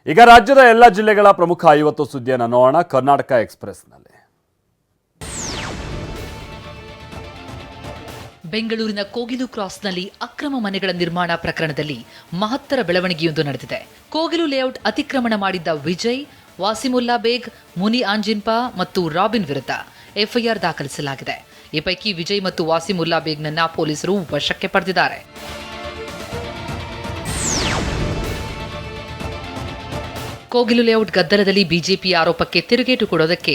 ಈಗ ರಾಜ್ಯದ ಎಲ್ಲ ಜಿಲ್ಲೆಗಳ ಪ್ರಮುಖ 50 ಸುದ್ದಿಯನ್ನು ನೋಡೋಣ ಕರ್ನಾಟಕ ಎಕ್ಸ್‌ಪ್ರೆಸ್‌ನಲ್ಲಿ. ಬೆಂಗಳೂರಿನ ಕೋಗಿಲು ಕ್ರಾಸ್ನಲ್ಲಿ ಅಕ್ರಮ ಮನೆಗಳ ನಿರ್ಮಾಣ ಪ್ರಕರಣದಲ್ಲಿ ಮಹತ್ತರ ಬೆಳವಣಿಗೆಯೊಂದು ನಡೆದಿದೆ. ಕೋಗಿಲು ಲೇಔಟ್ ಅತಿಕ್ರಮಣ ಮಾಡಿದ್ದ ವಿಜಯ್, ವಾಸಿಮುಲ್ಲಾ ಬೇಗ್, ಮುನಿ ಆಂಜಿನ್ಪಾ ಮತ್ತು ರಾಬಿನ್ ವಿರುದ್ಧ ಎಫ್ಐಆರ್ ದಾಖಲಿಸಲಾಗಿದೆ. ಈ ಪೈಕಿ ವಿಜಯ್ ಮತ್ತು ವಾಸಿಮುಲ್ಲಾ ಬೇಗ್ನನ್ನ ಪೊಲೀಸರು ವಶಕ್ಕೆ ಪಡೆದಿದ್ದಾರೆ. ಕೋಗಿಲು ಲೇಔಟ್ ಗದ್ದಲದಲ್ಲಿ ಬಿಜೆಪಿ ಆರೋಪಕ್ಕೆ ತಿರುಗೇಟು ಕೊಡೋದಕ್ಕೆ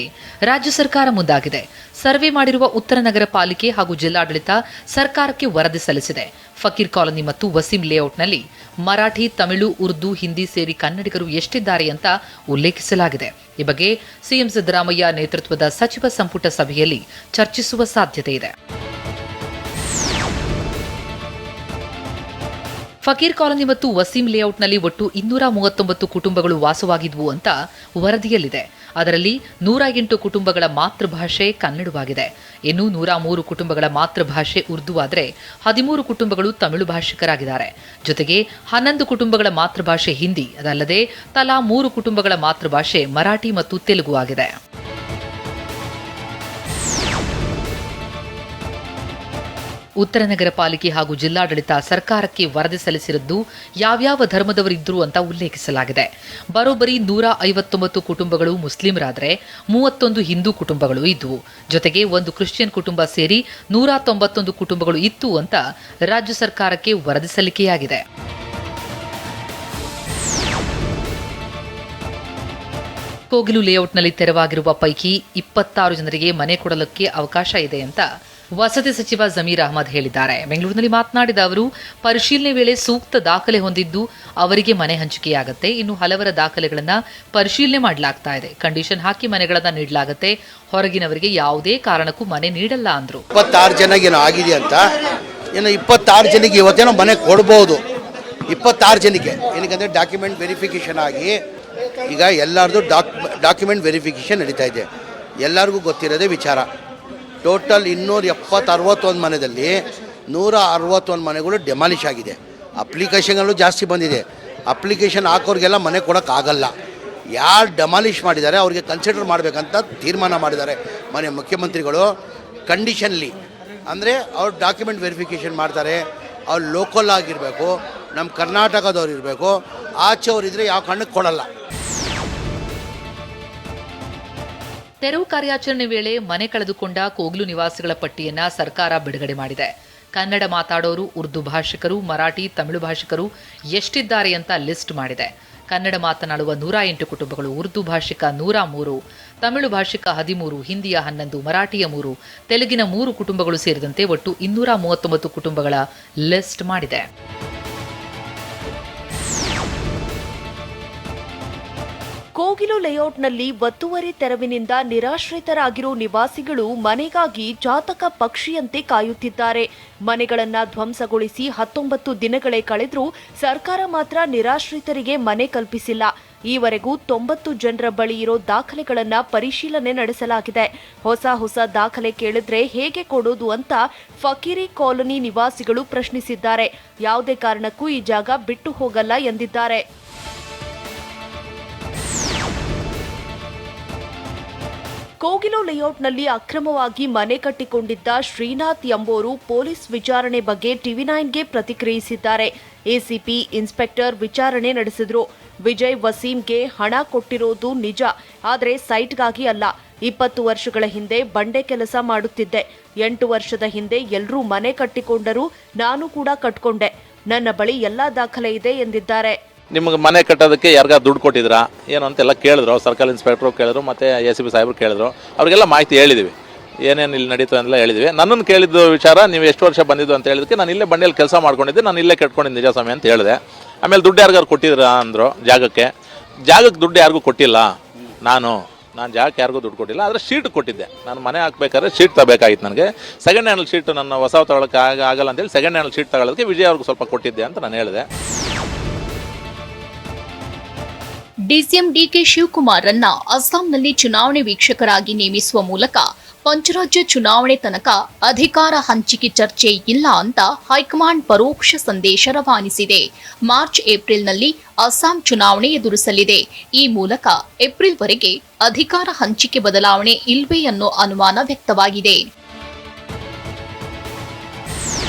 ರಾಜ್ಯ ಸರ್ಕಾರ ಮುಂದಾಗಿದೆ. ಸರ್ವೆ ಮಾಡಿರುವ ಉತ್ತರ ನಗರ ಪಾಲಿಕೆ ಹಾಗೂ ಜಿಲ್ಲಾಡಳಿತ ಸರ್ಕಾರಕ್ಕೆ ವರದಿ ಸಲ್ಲಿಸಿದೆ. ಫಕೀರ್ ಕಾಲೋನಿ ಮತ್ತು ವಸೀಂ ಲೇಔಟ್ನಲ್ಲಿ ಮರಾಠಿ, ತಮಿಳು, ಉರ್ದು, ಹಿಂದಿ ಸೇರಿ ಕನ್ನಡಿಗರು ಎಷ್ಟಿದ್ದಾರೆ ಅಂತ ಉಲ್ಲೇಖಿಸಲಾಗಿದೆ. ಈ ಬಗ್ಗೆ ಸಿಎಂ ಸಿದ್ದರಾಮಯ್ಯ ನೇತೃತ್ವದ ಸಚಿವ ಸಂಪುಟ ಸಭೆಯಲ್ಲಿ ಚರ್ಚಿಸುವ ಸಾಧ್ಯತೆ ಇದೆ. ಫಕೀರ್ ಕಾಲೋನಿ ಮತ್ತು ವಸೀಂ ಲೇಔಟ್ನಲ್ಲಿ ಒಟ್ಟು 239 ಕುಟುಂಬಗಳು ವಾಸವಾಗಿದ್ವು ಅಂತ ವರದಿಯಲ್ಲಿದೆ. ಅದರಲ್ಲಿ 108 ಕುಟುಂಬಗಳ ಮಾತೃಭಾಷೆ ಕನ್ನಡವಾಗಿದೆ. ಇನ್ನು 103 ಕುಟುಂಬಗಳ ಮಾತೃಭಾಷೆ ಉರ್ದು ಆದರೆ 13 ಕುಟುಂಬಗಳು ತಮಿಳು ಭಾಷಿಕರಾಗಿದ್ದಾರೆ. ಜೊತೆಗೆ 11 ಕುಟುಂಬಗಳ ಮಾತೃಭಾಷೆ ಹಿಂದಿ, ಅದಲ್ಲದೆ ತಲಾ 3 ಕುಟುಂಬಗಳ ಮಾತೃಭಾಷೆ ಮರಾಠಿ ಮತ್ತು ತೆಲುಗು ಆಗಿದೆ. ಉತ್ತರ ನಗರ ಪಾಲಿಕೆ ಹಾಗೂ ಜಿಲ್ಲಾಡಳಿತ ಸರ್ಕಾರಕ್ಕೆ ವರದಿ ಸಲ್ಲಿಸಿರುವುದು ಯಾವ್ಯಾವ ಧರ್ಮದವರಿದ್ರು ಅಂತ ಉಲ್ಲೇಖಿಸಲಾಗಿದೆ. ಬರೋಬ್ಬರಿ 159 ಕುಟುಂಬಗಳು ಮುಸ್ಲಿಮರಾದರೆ 31 ಹಿಂದೂ ಕುಟುಂಬಗಳು ಇದ್ವು. ಜೊತೆಗೆ ಒಂದು ಕ್ರಿಶ್ಚಿಯನ್ ಕುಟುಂಬ ಸೇರಿ 191 ಕುಟುಂಬಗಳು ಇತ್ತು ಅಂತ ರಾಜ್ಯ ಸರ್ಕಾರಕ್ಕೆ ವರದಿ ಸಲ್ಲಿಕೆಯಾಗಿದೆ. ಕೋಗಿಲು ಲೇಔಟ್ನಲ್ಲಿ ತೆರವಾಗಿರುವ ಪೈಕಿ 26 ಜನರಿಗೆ ಮನೆ ಕೊಡಲಿಕ್ಕೆ ಅವಕಾಶ ಇದೆ ಅಂತ ವಸತಿ ಸಚಿವ ಜಮೀರ್ ಅಹಮದ್ ಹೇಳಿದ್ದಾರೆ. ಬೆಂಗಳೂರಿನಲ್ಲಿ ಮಾತನಾಡಿದ ಅವರು, ಪರಿಶೀಲನೆ ವೇಳೆ ಸೂಕ್ತ ದಾಖಲೆ ಹೊಂದಿದ್ದು ಅವರಿಗೆ ಮನೆ ಹಂಚಿಕೆಯಾಗುತ್ತೆ. ಇನ್ನು ಹಲವರ ದಾಖಲೆಗಳನ್ನು ಪರಿಶೀಲನೆ ಮಾಡಲಾಗ್ತಾ ಇದೆ. ಕಂಡೀಷನ್ ಹಾಕಿ ಮನೆಗಳನ್ನು ನೀಡಲಾಗುತ್ತೆ. ಹೊರಗಿನವರಿಗೆ ಯಾವುದೇ ಕಾರಣಕ್ಕೂ ಮನೆ ನೀಡಲ್ಲ ಅಂದ್ರು. 26 ಜನಕ್ಕೆ ಆಗಿದೆ ಅಂತ, 26 ಜನಕ್ಕೆ ಇವತ್ತೇನೋ ಮನೆ ಕೊಡಬಹುದು. 26 ಜನಕ್ಕೆ ಏನಕ್ಕೆ ಡಾಕ್ಯುಮೆಂಟ್ ವೆರಿಫಿಕೇಶನ್ ಆಗಿ ಈಗ ಎಲ್ಲರದು ಡಾಕ್ಯುಮೆಂಟ್ ವೆರಿಫಿಕೇಶನ್ ನಡೀತಾ ಇದೆ. ಎಲ್ಲರಿಗೂ ಗೊತ್ತಿರೋದೇ ವಿಚಾರ. ಟೋಟಲ್ 261 ಮನೆಯಲ್ಲಿ 161 ಮನೆಗಳು ಡೆಮಾಲಿಷ್ ಆಗಿದೆ. ಅಪ್ಲಿಕೇಶನ್ಗಳು ಜಾಸ್ತಿ ಬಂದಿದೆ. ಅಪ್ಲಿಕೇಶನ್ ಹಾಕೋರಿಗೆಲ್ಲ ಮನೆ ಕೊಡೋಕ್ಕಾಗಲ್ಲ. ಯಾರು ಡೆಮಾಲಿಷ್ ಮಾಡಿದ್ದಾರೆ ಅವ್ರಿಗೆ ಕನ್ಸಿಡರ್ ಮಾಡಬೇಕಂತ ತೀರ್ಮಾನ ಮಾಡಿದ್ದಾರೆ ಮನೆ ಮುಖ್ಯಮಂತ್ರಿಗಳು. ಕಂಡೀಷನ್ಲಿ ಅಂದರೆ ಅವ್ರು ಡಾಕ್ಯುಮೆಂಟ್ ವೆರಿಫಿಕೇಷನ್ ಮಾಡ್ತಾರೆ. ಅವ್ರು ಲೋಕಲ್ ಆಗಿರಬೇಕು, ನಮ್ಮ ಕರ್ನಾಟಕದವ್ರು ಇರಬೇಕು. ಆಚೆಯವರಿದ್ದರೆ ಯಾವ ಕಾರಣಕ್ಕೆ ಕೊಡಲ್ಲ. ತೆರವು ಕಾರ್ಯಾಚರಣೆ ವೇಳೆ ಮನೆ ಕಳೆದುಕೊಂಡ ಕೋಗಿಲು ನಿವಾಸಿಗಳ ಪಟ್ಟಿಯನ್ನ ಸರ್ಕಾರ ಬಿಡುಗಡೆ ಮಾಡಿದೆ. ಕನ್ನಡ ಮಾತಾಡೋರು, ಉರ್ದು ಭಾಷಿಕರು, ಮರಾಠಿ, ತಮಿಳು ಭಾಷಿಕರು ಎಷ್ಟಿದ್ದಾರೆ ಅಂತ ಲಿಸ್ಟ್ ಮಾಡಿದೆ. ಕನ್ನಡ ಮಾತನಾಡುವ 108 ಕುಟುಂಬಗಳು, ಉರ್ದು ಭಾಷಿಕ 103, ತಮಿಳು ಭಾಷಿಕ 13, ಹಿಂದಿಯ 11, ಮರಾಠಿಯ 3, ತೆಲುಗಿನ 3 ಕುಟುಂಬಗಳು ಸೇರಿದಂತೆ ಒಟ್ಟು 239 ಕುಟುಂಬಗಳ ಲಿಸ್ಟ್ ಮಾಡಿದೆ. ಕೋಗಿಲು ಲೇಔಟ್ನಲ್ಲಿ ಒತ್ತುವರಿ ತೆರವಿನಿಂದ ನಿರಾಶ್ರಿತರಾಗಿರೋ ನಿವಾಸಿಗಳು ಮನೆಗಾಗಿ ಜಾತಕ ಪಕ್ಷಿಯಂತೆ ಕಾಯುತ್ತಿದ್ದಾರೆ. ಮನೆಗಳನ್ನ ಧ್ವಂಸಗೊಳಿಸಿ 19 ದಿನಗಳೇ ಕಳೆದ್ರೂ ಸರ್ಕಾರ ಮಾತ್ರ ನಿರಾಶ್ರಿತರಿಗೆ ಮನೆ ಕಲ್ಪಿಸಿಲ್ಲ. ಈವರೆಗೂ 90 ಜನರ ಬಳಿ ಇರೋ ದಾಖಲೆಗಳನ್ನ ಪರಿಶೀಲನೆ ನಡೆಸಲಾಗಿದೆ. ಹೊಸ ದಾಖಲೆ ಕೇಳಿದ್ರೆ ಹೇಗೆ ಕೊಡೋದು ಅಂತ ಫಕೀರಿ ಕಾಲೋನಿ ನಿವಾಸಿಗಳು ಪ್ರಶ್ನಿಸಿದ್ದಾರೆ. ಯಾವುದೇ ಕಾರಣಕ್ಕೂ ಈ ಜಾಗ ಬಿಟ್ಟು ಹೋಗಲ್ಲ ಎಂದಿದ್ದಾರೆ. ಕೋಗಿಲು ಲೇಔಟ್ನಲ್ಲಿ ಅಕ್ರಮವಾಗಿ ಮನೆ ಕಟ್ಟಿಕೊಂಡಿದ್ದ ಶ್ರೀನಾಥ್ ಎಂಬುವರು ಪೊಲೀಸ್ ವಿಚಾರಣೆ ಬಗ್ಗೆ ಟಿವಿ9ಗೆ ಪ್ರತಿಕ್ರಿಯಿಸಿದ್ದಾರೆ. ಎಸಿಪಿ ಇನ್ಸ್ಪೆಕ್ಟರ್ ವಿಚಾರಣೆ ನಡೆಸಿದ್ರು. ವಿಜಯ್ ವಸೀಂಗೆ ಹಣ ಕೊಟ್ಟಿರೋದು ನಿಜ, ಆದರೆ ಸೈಟ್ಗಾಗಿ ಅಲ್ಲ. 20 ವರ್ಷಗಳ ಹಿಂದೆ ಬಂಡೆ ಕೆಲಸ ಮಾಡುತ್ತಿದ್ದೆ. 8 ವರ್ಷದ ಹಿಂದೆ ಎಲ್ಲರೂ ಮನೆ ಕಟ್ಟಿಕೊಂಡರು, ನಾನು ಕೂಡ ಕಟ್ಕೊಂಡೆ. ನನ್ನ ಬಳಿ ಎಲ್ಲಾ ದಾಖಲೆ ಇದೆ ಎಂದಿದ್ದಾರೆ. ನಿಮಗೆ ಮನೆ ಕಟ್ಟೋದಕ್ಕೆ ಯಾರಿಗಾರು ದುಡ್ಡು ಕೊಟ್ಟಿದ್ರಾ ಏನು ಅಂತೆಲ್ಲ ಕೇಳಿದ್ರು. ಸರ್ಕಲ್ ಇನ್ಸ್ಪೆಕ್ಟ್ರು ಕೇಳಿದ್ರು, ಮತ್ತು ಎಸಿಪಿ ಸಾಹೇಬರು ಕೇಳಿದ್ರು. ಅವ್ರಿಗೆಲ್ಲ ಮಾಹಿತಿ ಹೇಳಿದ್ವಿ, ಏನೇನು ಇಲ್ಲಿ ನಡೀತು ಅಂತೆಲ್ಲ ಹೇಳಿದ್ವಿ. ನನ್ನನ್ನು ಕೇಳಿದ್ದು ವಿಚಾರ, ನೀವು ಎಷ್ಟು ವರ್ಷ ಬಂದಿದ್ದು ಅಂತ ಹೇಳಿದಕ್ಕೆ ನಾನು ಇಲ್ಲೇ ಬಂಡೆಯಲ್ಲಿ ಕೆಲಸ ಮಾಡ್ಕೊಂಡಿದ್ದೆ, ನಾನು ಇಲ್ಲೇ ಕಟ್ಕೊಂಡಿದ್ದು ನಿಜ ಸ್ವಾಮಿ ಅಂತ ಹೇಳಿದೆ. ಆಮೇಲೆ ದುಡ್ಡು ಯಾರಿಗಾರು ಕೊಟ್ಟಿದ್ರಾ ಅಂದರು. ಜಾಗಕ್ಕೆ ದುಡ್ಡು ಯಾರಿಗೂ ಕೊಟ್ಟಿಲ್ಲ. ನಾನು ಜಾಗಕ್ಕೆ ಯಾರಿಗೂ ದುಡ್ಡು ಕೊಟ್ಟಿಲ್ಲ, ಆದರೆ ಶೀಟ್ ಕೊಟ್ಟಿದ್ದೆ. ನಾನು ಮನೆ ಹಾಕ್ಬೇಕಾದ್ರೆ ಶೀಟ್ ತಗೋಬೇಕಾಗಿತ್ತು. ನನಗೆ ಸೆಕೆಂಡ್ ಹ್ಯಾಂಡಲ್ ಶೀಟ್ ನನ್ನ ಹೊಸ ತಗೊಳ್ಳೋಕ್ಕೆ ಆಗಲ್ಲ ಅಂತೇಳಿ ಸೆಕೆಂಡ್ ಹ್ಯಾಂಡಲ್ ಶೀಟ್ ತಗೊಳ್ಳೋದಕ್ಕೆ ವಿಜಯ್ ಅವ್ರಿಗೂ ಸ್ವಲ್ಪ ಕೊಟ್ಟಿದ್ದೆ ಅಂತ ನಾನು ಹೇಳಿದೆ. ಡಿಸಿಎಂ ಡಿಕೆ ಶಿವಕುಮಾರ್ ರನ್ನ ಅಸ್ಸಾಂನಲ್ಲಿ ಚುನಾವಣೆ ವೀಕ್ಷಕರಾಗಿ ನೇಮಿಸುವ ಮೂಲಕ ಪಂಚರಾಜ್ಯ ಚುನಾವಣೆ ತನಕ ಅಧಿಕಾರ ಹಂಚಿಕೆ ಚರ್ಚೆ ಇಲ್ಲ ಅಂತ ಹೈಕಮಾಂಡ್ ಪರೋಕ್ಷ ಸಂದೇಶ ರವಾನಿಸಿದೆ. ಮಾರ್ಚ್ ಏಪ್ರಿಲ್ನಲ್ಲಿ ಅಸ್ಸಾಂ ಚುನಾವಣೆ ಎದುರಿಸಲಿದೆ. ಈ ಮೂಲಕ ಏಪ್ರಿಲ್ವರೆಗೆ ಅಧಿಕಾರ ಹಂಚಿಕೆ ಬದಲಾವಣೆ ಇಲ್ವೇ ಅನ್ನೋ ಅನುಮಾನ ವ್ಯಕ್ತವಾಗಿದೆ.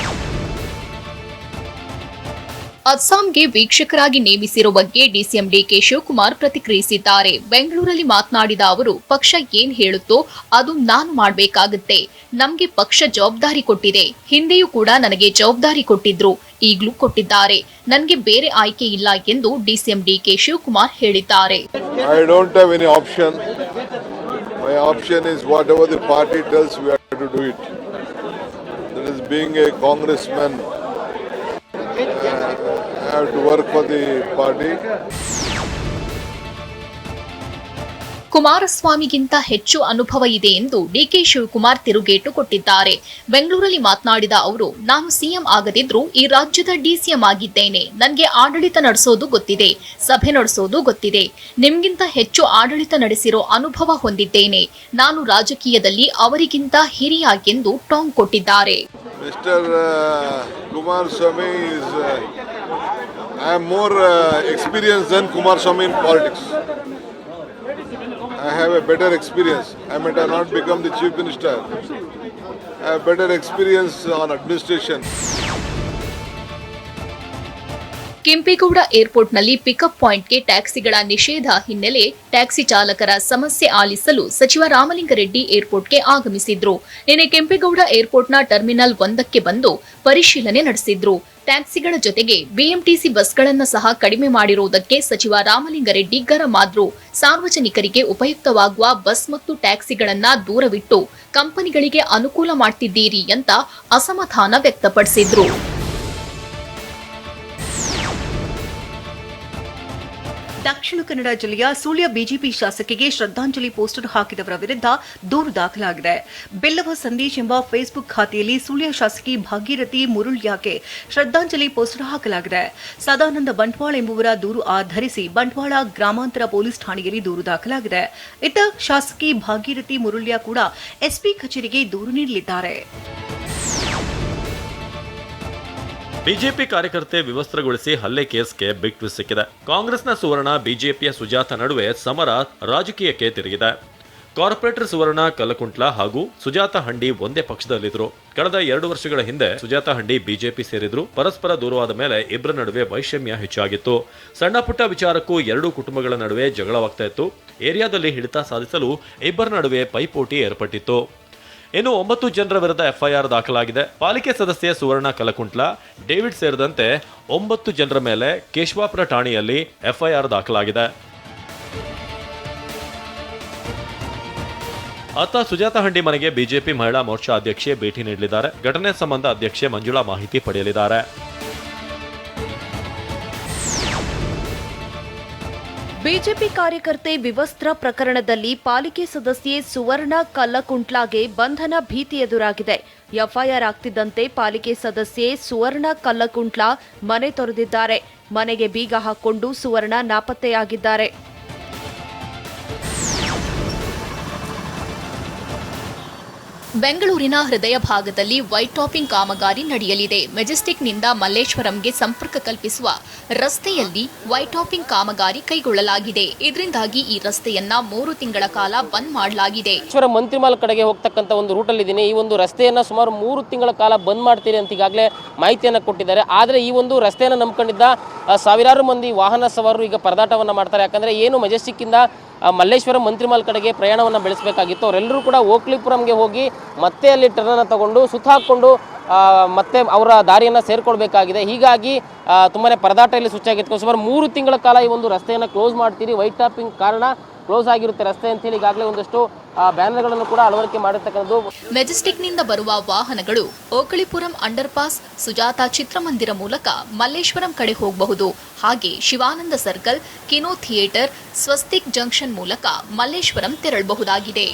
ಅಸ್ಸಾಂಗೆ ವೀಕ್ಷಕರಾಗಿ ನೇಮಿಸಿರುವ ಬಗ್ಗೆ ಡಿಸಿಎಂ ಡಿಕೆ ಶಿವಕುಮಾರ್ ಪ್ರತಿಕ್ರಿಯಿಸಿದ್ದಾರೆ. ಬೆಂಗಳೂರಲ್ಲಿ ಮಾತನಾಡಿದ ಅವರು, ಪಕ್ಷ ಏನ್ ಹೇಳುತ್ತೋ ಅದು ನಾನು ಮಾಡಬೇಕಾಗುತ್ತೆ. ನಮ್ಗೆ ಪಕ್ಷ ಜವಾಬ್ದಾರಿ ಕೊಟ್ಟಿದೆ. ಹಿಂದೆಯೂ ಕೂಡ ನನಗೆ ಜವಾಬ್ದಾರಿ ಕೊಟ್ಟಿದ್ರು, ಈಗಲೂ ಕೊಟ್ಟಿದ್ದಾರೆ. ನನಗೆ ಬೇರೆ ಆಯ್ಕೆ ಇಲ್ಲ ಎಂದು ಡಿಸಿಎಂ ಡಿಕೆ ಶಿವಕುಮಾರ್ ಹೇಳಿದ್ದಾರೆ. I don't have any option. My option is whatever the party tells we have to do it. That is being a congressman. I have to work for the party. ಕುಮಾರಸ್ವಾಮಿಗಿಂತ ಹೆಚ್ಚು ಅನುಭವ ಇದೆ ಎಂದು DK Shivakumar ತಿರುಗೇಟು ಕೊಟ್ಟಿದ್ದಾರೆ. ಬೆಂಗಳೂರಲ್ಲಿ ಮಾತನಾಡಿದ ಅವರು, ನಾನು ಸಿಎಂ ಆಗದಿದ್ರೂ ಈ ರಾಜ್ಯದ ಡಿಸಿಎಂ ಆಗಿದ್ದೇನೆ. ನನಗೆ ಆಡಳಿತ ನಡೆಸೋದು ಗೊತ್ತಿದೆ, ಸಭೆ ನಡೆಸೋದು ಗೊತ್ತಿದೆ. ನಿಮ್ಗಿಂತ ಹೆಚ್ಚು ಆಡಳಿತ ನಡೆಸಿರೋ ಅನುಭವ ಹೊಂದಿದ್ದೇನೆ. ನಾನು ರಾಜಕೀಯದಲ್ಲಿ ಅವರಿಗಿಂತ ಹಿರಿಯ ಎಂದು ಟಾಂಗ್ ಕೊಟ್ಟಿದ್ದಾರೆ. Mr. Kumaraswamy is. I am more experienced than Kumaraswamy in politics. I have a better experience. I may not become the chief minister. I have better experience on administration. Kempegowda ಏರ್ಪೋರ್ಟ್ನಲ್ಲಿ ಪಿಕಪ್ ಪಾಯಿಂಟ್ಗೆ ಟ್ಯಾಕ್ಸಿಗಳ ನಿಷೇಧ ಹಿನ್ನೆಲೆ ಟ್ಯಾಕ್ಸಿ ಚಾಲಕರ ಸಮಸ್ಯೆ ಆಲಿಸಲು ಸಚಿವ ರಾಮಲಿಂಗಾರೆಡ್ಡಿ ಏರ್ಪೋರ್ಟ್ಗೆ ಆಗಮಿಸಿದ್ರು. ನಿನ್ನೆ ಕೆಂಪೇಗೌಡ ಏರ್ಪೋರ್ಟ್ನ ಟರ್ಮಿನಲ್ 1ಕ್ಕೆ ಬಂದು ಪರಿಶೀಲನೆ ನಡೆಸಿದ್ರು. ಟ್ಯಾಕ್ಸಿಗಳ ಜೊತೆಗೆ ಬಿಎಂಟಿಸಿ ಬಸ್ಗಳನ್ನು ಸಹ ಕಡಿಮೆ ಮಾಡಿರುವುದಕ್ಕೆ ಸಚಿವ ರಾಮಲಿಂಗಾರೆಡ್ಡಿ ಗರಂ ಆದ್ರು. ಸಾರ್ವಜನಿಕರಿಗೆ ಉಪಯುಕ್ತವಾಗುವ ಬಸ್ ಮತ್ತು ಟ್ಯಾಕ್ಸಿಗಳನ್ನ ದೂರವಿಟ್ಟು ಕಂಪನಿಗಳಿಗೆ ಅನುಕೂಲ ಮಾಡ್ತಿದ್ದೀರಿ ಅಂತ ಅಸಮಾಧಾನ ವ್ಯಕ್ತಪಡಿಸಿದ್ರು. ದಕ್ಷಿಣ ಕನ್ನಡ ಜಿಲ್ಲೆಯ ಸುಳ್ಯ ಬಿಜೆಪಿ ಶಾಸಕಿಗೆ ಶ್ರದ್ಧಾಂಜಲಿ ಪೋಸ್ಟರ್ ಹಾಕಿದವರ ವಿರುದ್ಧ ದೂರು ದಾಖಲಾಗಿದೆ. ಬೆಲ್ಲವ ಸಂದೇಶ್ ಎಂಬ ಫೇಸ್ಬುಕ್ ಖಾತೆಯಲ್ಲಿ ಸುಳ್ಯ ಶಾಸಕಿ ಭಾಗೀರಥಿ ಮುರುಳ್ಯಾಗೆ ಶ್ರದ್ಧಾಂಜಲಿ ಪೋಸ್ಟರ್ ಹಾಕಲಾಗಿದೆ. ಸದಾನಂದ ಬಂಟ್ವಾಳ ಎಂಬುವರ ದೂರು ಆಧರಿಸಿ ಬಂಟ್ವಾಳ ಗ್ರಾಮಾಂತರ ಪೊಲೀಸ್ ಠಾಣೆಯಲ್ಲಿ ದೂರು ದಾಖಲಾಗಿದೆ. ಇತ್ತ ಶಾಸಕಿ ಭಾಗೀರಥಿ ಮುರುಳ್ಯ ಕೂಡ ಎಸ್ಪಿ ಕಚೇರಿಗೆ ದೂರು ನೀಡಲಿದ್ದಾರೆ. ಬಿಜೆಪಿ ಕಾರ್ಯಕರ್ತೆ ವಿವಸ್ತ್ರಗೊಳಿಸಿ ಹಲ್ಲೆ ಕೇಸ್ಗೆ ಬಿಗ್ ಟ್ವಿಸ್ಟ್ ಸಿಕ್ಕಿದೆ. ಕಾಂಗ್ರೆಸ್ನ ಸುವರ್ಣ, ಬಿಜೆಪಿಯ ಸುಜಾತ ನಡುವೆ ಸಮರ ರಾಜಕೀಯಕ್ಕೆ ತಿರುಗಿದೆ. ಕಾರ್ಪೊರೇಟರ್ ಸುವರ್ಣ ಕಲ್ಲಕುಂಟ್ಲ ಹಾಗೂ ಸುಜಾತ ಹಂಡಿ ಒಂದೇ ಪಕ್ಷದಲ್ಲಿದ್ರು. ಕಳೆದ 2 ವರ್ಷಗಳ ಹಿಂದೆ ಸುಜಾತ ಹಂಡಿ ಬಿಜೆಪಿ ಸೇರಿದ್ರು. ಪರಸ್ಪರ ದೂರವಾದ ಮೇಲೆ ಇಬ್ಬರ ನಡುವೆ ವೈಷಮ್ಯ ಹೆಚ್ಚಾಗಿತ್ತು. ಸಣ್ಣ ಪುಟ್ಟ ವಿಚಾರಕ್ಕೂ ಎರಡೂ ಕುಟುಂಬಗಳ ನಡುವೆ ಜಗಳವಾಗ್ತಾ ಇತ್ತು. ಏರಿಯಾದಲ್ಲಿ ಹಿಡಿತ ಸಾಧಿಸಲು ಇಬ್ಬರ ನಡುವೆ ಪೈಪೋಟಿ ಏರ್ಪಟ್ಟಿತ್ತು. ಇನ್ನು 9 ಜನರ ವಿರುದ್ಧ ಎಫ್ಐಆರ್ ದಾಖಲಾಗಿದೆ. ಪಾಲಿಕೆ ಸದಸ್ಯೆ ಸುವರ್ಣ ಕಲಕುಂಟ್ಲ, ಡೇವಿಡ್ ಸೇರಿದಂತೆ 9 ಜನರ ಮೇಲೆ ಕೇಶವಾಪುರ ಠಾಣೆಯಲ್ಲಿ ಎಫ್ಐಆರ್ ದಾಖಲಾಗಿದೆ. ಅತ್ತ ಸುಜಾತ ಹಂಡಿ ಮನೆಗೆ ಬಿಜೆಪಿ ಮಹಿಳಾ ಮೋರ್ಚಾ ಅಧ್ಯಕ್ಷೆ ಭೇಟಿ ನೀಡಲಿದ್ದಾರೆ. ಘಟನೆ ಸಂಬಂಧ ಅಧ್ಯಕ್ಷೆ ಮಂಜುಳಾ ಮಾಹಿತಿ ಪಡೆಯಲಿದ್ದಾರೆ. ಬಿಜೆಪಿ ಕಾರ್ಯಕರ್ತೆ ವಿವಸ್ತ್ರ ಪ್ರಕರಣದಲ್ಲಿ ಪಾಲಿಕೆ ಸದಸ್ಯೆ ಸುವರ್ಣ ಕಲ್ಲಕುಂಟ್ಲಾಗೆ ಬಂಧನ ಭೀತಿ ಎದುರಾಗಿದೆ. ಎಫ್ಐಆರ್ ಆಗ್ತಿದ್ದಂತೆ ಪಾಲಿಕೆ ಸದಸ್ಯೆ ಸುವರ್ಣ ಕಲ್ಲಕುಂಟ್ಲಾ ಮನೆ ತೊರೆದಿದ್ದಾರೆ. ಮನೆಗೆ ಬೀಗ ಹಾಕೊಂಡು ಸುವರ್ಣ ನಾಪತ್ತೆಯಾಗಿದ್ದಾರೆ. ಬೆಂಗಳೂರಿನ ಹೃದಯ ಭಾಗದಲ್ಲಿ ವೈಟ್ ಟಾಪಿಂಗ್ ಕಾಮಗಾರಿ ನಡೆಯಲಿದೆ. ಮೆಜೆಸ್ಟಿಕ್ನಿಂದ ಮಲ್ಲೇಶ್ವರಂಗೆ ಸಂಪರ್ಕ ಕಲ್ಪಿಸುವ ರಸ್ತೆಯಲ್ಲಿ ವೈಟ್ ಟಾಪಿಂಗ್ ಕಾಮಗಾರಿ ಕೈಗೊಳ್ಳಲಾಗಿದೆ. ಇದರಿಂದಾಗಿ ಈ ರಸ್ತೆಯನ್ನ 3 ತಿಂಗಳ ಕಾಲ ಬಂದ್ ಮಾಡಲಾಗಿದೆ. ಮಂತ್ರಿಮಾಲ್ ಕಡೆಗೆ ಹೋಗ್ತಕ್ಕಂಥ ಒಂದು ರೂಟಲ್ಲಿ ಇದ್ದೀನಿ. ಈ ಒಂದು ರಸ್ತೆಯನ್ನ ಸುಮಾರು 3 ತಿಂಗಳ ಕಾಲ ಬಂದ್ ಮಾಡ್ತೀರಿ ಅಂತ ಈಗಾಗಲೇ ಮಾಹಿತಿಯನ್ನು ಕೊಟ್ಟಿದ್ದಾರೆ. ಆದರೆ ಈ ಒಂದು ರಸ್ತೆಯನ್ನು ನಂಬ್ಕೊಂಡಿದ್ದ ಸಾವಿರಾರು ಮಂದಿ ವಾಹನ ಸವಾರರು ಈಗ ಪರದಾಟವನ್ನು ಮಾಡ್ತಾರೆ. ಯಾಕಂದರೆ ಏನು ಮೆಜೆಸ್ಟಿಕ್ಕಿಂದ ಮಲ್ಲೇಶ್ವರಂ ಮಂತ್ರಿಮಾಲ್ ಕಡೆಗೆ ಪ್ರಯಾಣವನ್ನು ಬೆಳೆಸಬೇಕಾಗಿತ್ತು. ಅವರೆಲ್ಲರೂ ಕೂಡ ಓಕ್ಲಿಪುರಂಗೆ ಹೋಗಿ ಮತ್ತೆ ಅಲ್ಲಿ ಟರ್ನನ್ನು ತಗೊಂಡು ಸುತ್ತ ಹಾಕ್ಕೊಂಡು ಮತ್ತೆ ಅವರ ದಾರಿಯನ್ನು ಸೇರಿಕೊಳ್ಬೇಕಾಗಿದೆ. ಹೀಗಾಗಿ ತುಂಬಾ ಪರದಾಟ ಇಲ್ಲಿ ಸುಚ್ಚಾಗಿತ್ತು. ಸುಮಾರು 3 ತಿಂಗಳ ಕಾಲ ಈ ಒಂದು ರಸ್ತೆಯನ್ನು ಕ್ಲೋಸ್ ಮಾಡ್ತೀರಿ, ವೈಟ್ ಟಾಪಿಂಗ್ ಕಾರಣ ಕ್ಲೋಸ್ ಆಗಿರುತ್ತೆ ರಸ್ತೆ ಅಂತೇಳಿ ಈಗಾಗಲೇ ಒಂದಷ್ಟು ಬ್ಯಾನರ್ಗಳನ್ನು ಕೂಡ ಅಳವಡಿಕೆ ಮಾಡಿರ್ತಕ್ಕಂಥದ್ದು. ಮೆಜೆಸ್ಟಿಕ್ನಿಂದ ಬರುವ ವಾಹನಗಳು ಓಕಳಿಪುರಂ ಅಂಡರ್ ಪಾಸ್, ಸುಜಾತ ಚಿತ್ರಮಂದಿರ ಮೂಲಕ ಮಲ್ಲೇಶ್ವರಂ ಕಡೆ ಹೋಗಬಹುದು. ಹಾಗೆ Shivananda circle, Kino theatre, Swastik junction ಮೂಲಕ ಮಲ್ಲೇಶ್ವರಂ ತೆರಳಬಹುದಾಗಿದೆ.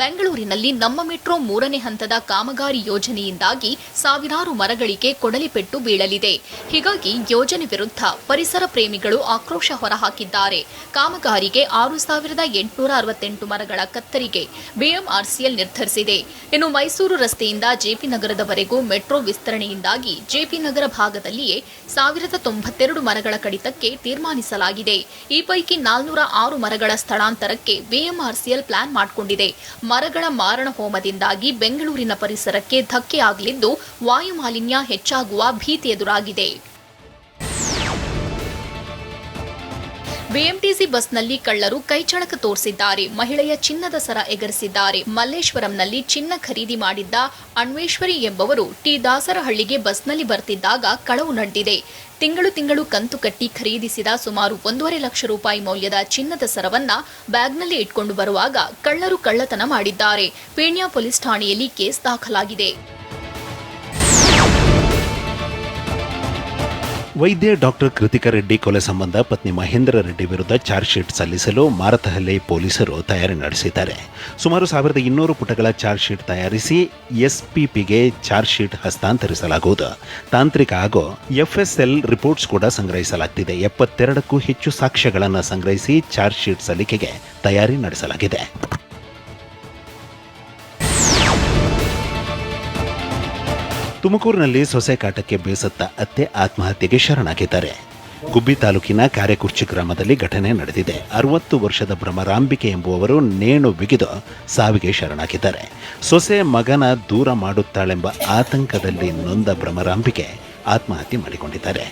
ಬೆಂಗಳೂರಿನಲ್ಲಿ ನಮ್ಮ ಮೆಟ್ರೋ 3ನೇ ಹಂತದ ಕಾಮಗಾರಿ ಯೋಜನೆಯಿಂದಾಗಿ ಸಾವಿರಾರು ಮರಗಳಿಗೆ ಕೊಡಲಿಪೆಟ್ಟು ಬೀಳಲಿದೆ. ಹೀಗಾಗಿ ಯೋಜನೆ ವಿರುದ್ಧ ಪರಿಸರ ಪ್ರೇಮಿಗಳು ಆಕ್ರೋಶ ಹೊರಹಾಕಿದ್ದಾರೆ. ಕಾಮಗಾರಿಗೆ 6,868 ಮರಗಳ ಕತ್ತರಿಗೆ ಬಿಎಂಆರ್ಸಿಎಲ್ ನಿರ್ಧರಿಸಿದೆ. ಇನ್ನು ಮೈಸೂರು ರಸ್ತೆಯಿಂದ ಜೆಪಿ ನಗರದವರೆಗೂ ಮೆಟ್ರೋ ವಿಸ್ತರಣೆಯಿಂದಾಗಿ ಜೆಪಿ ನಗರ ಭಾಗದಲ್ಲಿಯೇ 1,092 ಮರಗಳ ಕಡಿತಕ್ಕೆ ತೀರ್ಮಾನಿಸಲಾಗಿದೆ. ಈ ಪೈಕಿ 406 ಮರಗಳ ಸ್ಥಳಾಂತರಕ್ಕೆ ಬಿಎಂಆರ್ಸಿಎಲ್ ಪ್ಲಾನ್ ಮಾಡಿಕೊಂಡಿದೆ. ಮರಗಳ ಮಾರಣ ಹೋಮದಿಂದಾಗಿ ಬೆಂಗಳೂರಿನ ಪರಿಸರಕ್ಕೆ ಧಕ್ಕೆಯಾಗಲಿದ್ದು ವಾಯು ಮಾಲಿನ್ಯ ಹೆಚ್ಚಾಗುವ ಭೀತಿ ಎದುರಾಗಿದೆ. ಬಿಎಂಟಿಸಿ ಬಸ್ನಲ್ಲಿ ಕಳ್ಳರು ಕೈಚಳಕ ತೋರಿಸಿದ್ದಾರೆ. ಮಹಿಳೆಯ ಚಿನ್ನದ ಸರ ಎಗರಿಸಿದ್ದಾರೆ. ಮಲ್ಲೇಶ್ವರಂನಲ್ಲಿ ಚಿನ್ನ ಖರೀದಿ ಮಾಡಿದ್ದ ಅಣ್ವೇಶ್ವರಿ ಎಂಬವರು ಟಿ ದಾಸರಹಳ್ಳಿಗೆ ಬಸ್ನಲ್ಲಿ ಬರ್ತಿದ್ದಾಗ ಕಳವು ನಡೆದಿದೆ. ತಿಂಗಳು ಕಂತು ಕಟ್ಟಿ ಖರೀದಿಸಿದ ಸುಮಾರು 1.5 ಲಕ್ಷ ರೂಪಾಯಿ ಮೌಲ್ಯದ ಚಿನ್ನದ ಸರವನ್ನ ಬ್ಯಾಗ್ನಲ್ಲಿ ಇಟ್ಕೊಂಡು ಬರುವಾಗ ಕಳ್ಳರು ಕಳ್ಳತನ ಮಾಡಿದ್ದಾರೆ. ಪೀಣ್ಯ ಪೊಲೀಸ್ ಠಾಣೆಯಲ್ಲಿ ಕೇಸ್ ದಾಖಲಾಗಿದೆ. ವೈದ್ಯ ಡಾಕ್ಟರ್ ಕೃತಿಕಾ ರೆಡ್ಡಿ ಕೊಲೆ ಸಂಬಂಧ ಪತ್ನಿ ಮಹೇಂದ್ರ ರೆಡ್ಡಿ ವಿರುದ್ಧ ಚಾರ್ಜ್ ಶೀಟ್ ಸಲ್ಲಿಸಲು ಮಾರತಹಳ್ಳಿ ಪೊಲೀಸರು ತಯಾರಿ ನಡೆಸಿದ್ದಾರೆ. ಸುಮಾರು 1,200 ಪುಟಗಳ ಚಾರ್ಜ್ ಶೀಟ್ ತಯಾರಿಸಿ ಎಸ್ಪಿಪಿಗೆ ಚಾರ್ಜ್ ಶೀಟ್ ಹಸ್ತಾಂತರಿಸಲಾಗುವುದು. ತಾಂತ್ರಿಕ ಹಾಗೂ ಎಫ್ಎಸ್ಎಲ್ ರಿಪೋರ್ಟ್ಸ್ ಕೂಡ ಸಂಗ್ರಹಿಸಲಾಗುತ್ತಿದೆ. 72ಕ್ಕೂ ಹೆಚ್ಚು ಸಾಕ್ಷ್ಯಗಳನ್ನು ಸಂಗ್ರಹಿಸಿ ಚಾರ್ಜ್ ಶೀಟ್ ಸಲ್ಲಿಕೆಗೆ ತಯಾರಿ ನಡೆಸಲಾಗಿದೆ. ತುಮಕೂರಿನಲ್ಲಿ ಸೊಸೆ ಕಾಟಕ್ಕೆ ಬೇಸತ್ತ ಅತ್ತೆ ಆತ್ಮಹತ್ಯೆಗೆ ಶರಣಾಗಿದ್ದಾರೆ. ಗುಬ್ಬಿ ತಾಲೂಕಿನ ಕಾರೆಕುರ್ಚಿ ಗ್ರಾಮದಲ್ಲಿ ಘಟನೆ ನಡೆದಿದೆ. 60 ವರ್ಷದ ಭ್ರಮರಾಂಬಿಕೆ ಎಂಬುವವರು ನೇಣು ಬಿಗಿದು ಸಾವಿಗೆ ಶರಣಾಗಿದ್ದಾರೆ. ಸೊಸೆ ಮಗನ ದೂರ ಮಾಡುತ್ತಾಳೆಂಬ ಆತಂಕದಲ್ಲಿ ನೊಂದ ಭ್ರಮರಾಂಬಿಕೆ ಆತ್ಮಹತ್ಯೆ ಮಾಡಿಕೊಂಡಿದ್ದಾರೆ.